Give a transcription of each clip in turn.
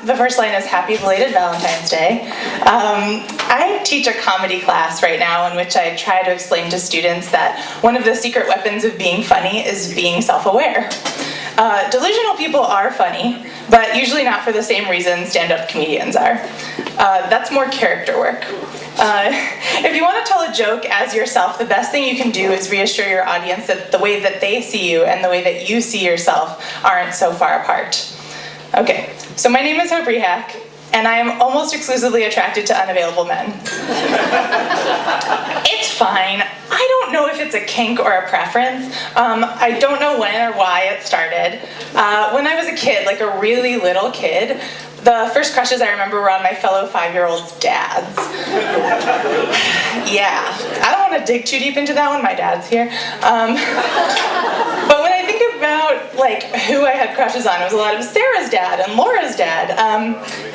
The first line is Happy Belated Valentine's Day. I teach a comedy class right now in which I try to explain to students that one of the secret weapons of being funny is being self-aware. Delusional people are funny, but usually not for the same reason stand-up comedians are. That's more character work. If you want to tell a joke as yourself, the best thing you can do is reassure your audience that the way that they see you and the way that you see yourself aren't so far apart. Okay, so my name is Rehak, and I am almost exclusively attracted to unavailable men. It's fine. I don't know if it's a kink or a preference. I don't know when or why it started. When I was a kid, like a really little kid, the first crushes I remember were on my fellow 5-year-olds' dads. Yeah, I don't want to dig too deep into that one, my dad's here. But when I think about like who I had crushes on, it was a lot of Sarah's dad and Laura's dad.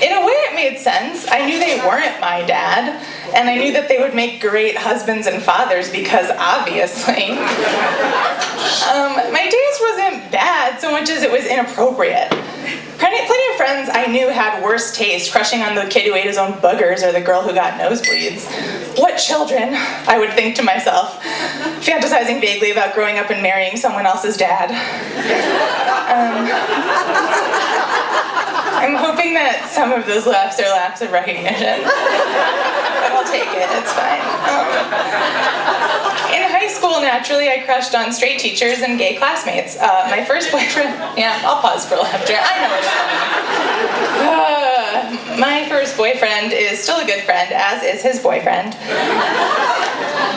In a way it made sense. I knew they weren't my dad, and I knew that they would make great husbands and fathers because obviously. My taste wasn't bad so much as it was inappropriate. Plenty of friends I knew had worse taste, crushing on the kid who ate his own boogers or the girl who got nosebleeds. What children, I would think to myself, fantasizing vaguely about growing up and marrying someone else's dad. I'm hoping that some of those laughs are laughs of recognition. But I'll take it, it's fine. In high school, naturally, I crushed on straight teachers and gay classmates. My first boyfriend, yeah, I'll pause for laughter. I know it's funny. My first boyfriend is still a good friend, as is his boyfriend.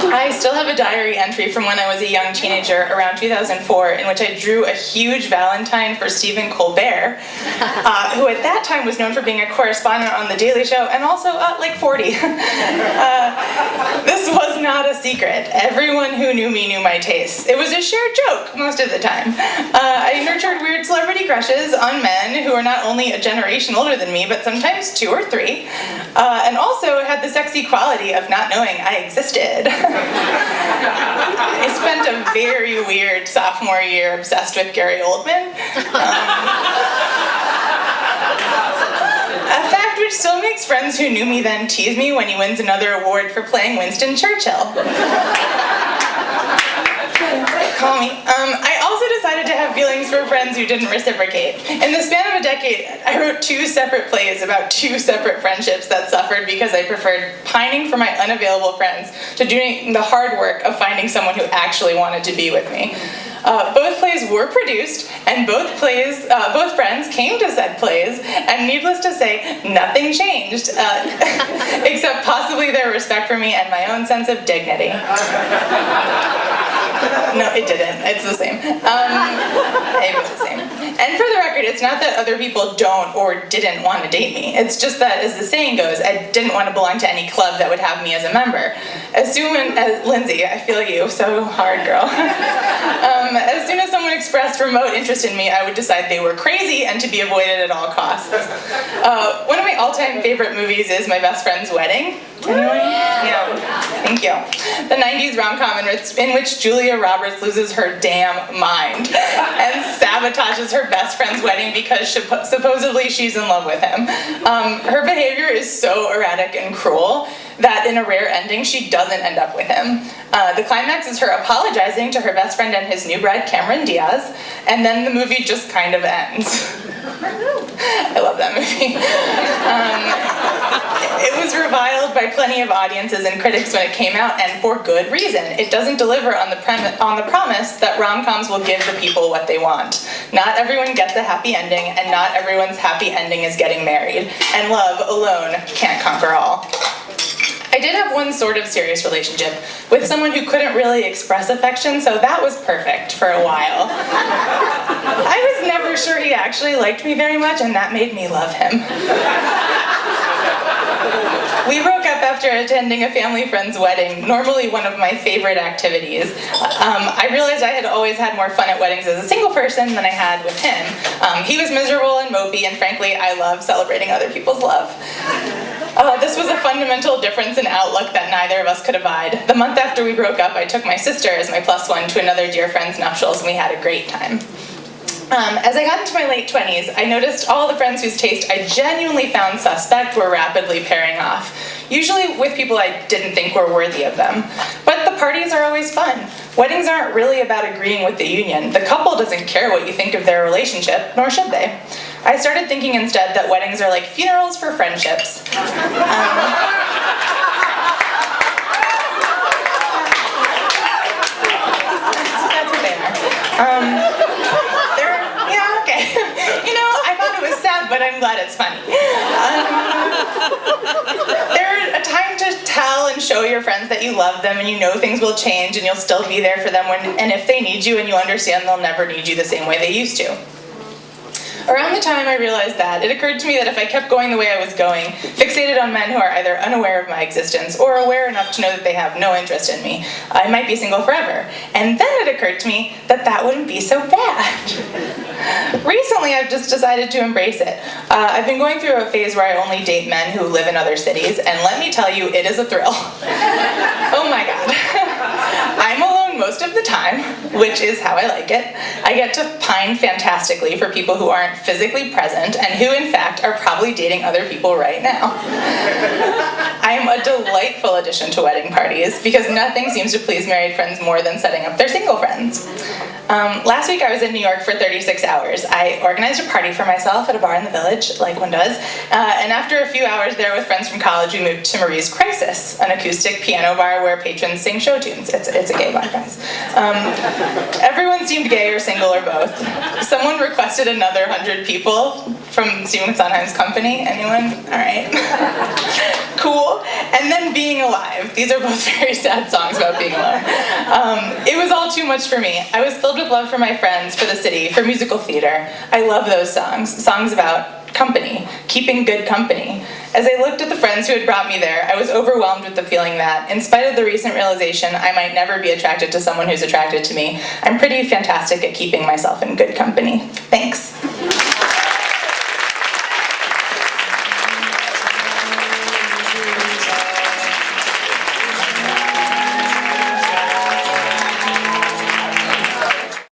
I still have a diary entry from when I was a young teenager around 2004 in which I drew a huge Valentine for Stephen Colbert, who at that time was known for being a correspondent on The Daily Show and also like 40. This was not a secret. Everyone who knew me knew my tastes. It was a shared joke most of the time. I nurtured weird celebrity crushes on men who were not only a generation older than me, but sometimes 2 or 3, and also had the sexy quality of not knowing I existed. I spent a very weird sophomore year obsessed with Gary Oldman. A fact which still makes friends who knew me then tease me when he wins another award for playing Winston Churchill. Call me. I also decided to have feelings for friends who didn't reciprocate. In the span of a decade, I wrote 2 separate plays about 2 separate friendships that suffered because I preferred pining for my unavailable friends to doing the hard work of finding someone who actually wanted to be with me. Both plays were produced, and both friends came to said plays, and needless to say, nothing changed, except possibly their respect for me and my own sense of dignity. No, it didn't. It's the same. It was the same. And for the record, it's not that other people don't or didn't want to date me. It's just that, as the saying goes, I didn't want to belong to any club that would have me as a member. As soon as, Lindsay, I feel you so hard, girl. As soon as someone expressed remote interest in me, I would decide they were crazy and to be avoided at all costs. One of my all-time favorite movies is My Best Friend's Wedding. Anyone? Yeah. Thank you. The 90s rom-com in which Julia Roberts loses her damn mind and sabotages her best friend's wedding because supposedly she's in love with him. Her behavior is so erratic and cruel that in a rare ending, she doesn't end up with him. The climax is her apologizing to her best friend and his new bride, Cameron Diaz, and then the movie just kind of ends. I love that movie. It was reviled by plenty of audiences and critics when it came out, and for good reason. It doesn't deliver on the promise that rom-coms will give the people what they want. Not everyone gets a happy ending, and not everyone's happy ending is getting married. And love alone can't conquer all. I did have one sort of serious relationship with someone who couldn't really express affection, so that was perfect for a while. I was never sure he actually liked me very much, and that made me love him. We broke up after attending a family friend's wedding, normally one of my favorite activities. I realized I had always had more fun at weddings as a single person than I had with him. He was miserable and mopey, and frankly, I love celebrating other people's love. This was a fundamental difference in outlook that neither of us could abide. The month after we broke up, I took my sister as my +1 to another dear friend's nuptials, and we had a great time. As I got into my late 20s, I noticed all the friends whose taste I genuinely found suspect were rapidly pairing off, usually with people I didn't think were worthy of them. But the parties are always fun. Weddings aren't really about agreeing with the union. The couple doesn't care what you think of their relationship, nor should they. I started thinking instead that weddings are like funerals for friendships. That's what they are. But I'm glad it's funny. They're a time to tell and show your friends that you love them and you know things will change and you'll still be there for them and if they need you and you understand they'll never need you the same way they used to. Around the time I realized that, it occurred to me that if I kept going the way I was going, fixated on men who are either unaware of my existence or aware enough to know that they have no interest in me, I might be single forever. And then it occurred to me that that wouldn't be so bad. Recently, I've just decided to embrace it. I've been going through a phase where I only date men who live in other cities, and let me tell you, it is a thrill. Oh my god. I'm alone most of the time, which is how I like it. I get to pine fantastically for people who aren't physically present and who, in fact, are probably dating other people right now. I am a delightful addition to wedding parties because nothing seems to please married friends more than setting up their single friends. Last week I was in New York for 36 hours. I organized a party for myself at a bar in the Village, like one does, and after a few hours there with friends from college, we moved to Marie's Crisis, an acoustic piano bar where patrons sing show tunes. It's a gay bar, guys. Everyone seemed gay or single or both. Someone requested another 100 people from Stephen Sondheim's Company. Anyone? All right. Cool. And then Being Alive. These are both very sad songs about being alone. It was all too much for me. I was filled with love for my friends, for the city, for musical theater. I love those songs about company, keeping good company. As I looked at the friends who had brought me there, I was overwhelmed with the feeling that, in spite of the recent realization I might never be attracted to someone who's attracted to me, I'm pretty fantastic at keeping myself in good company. Thanks.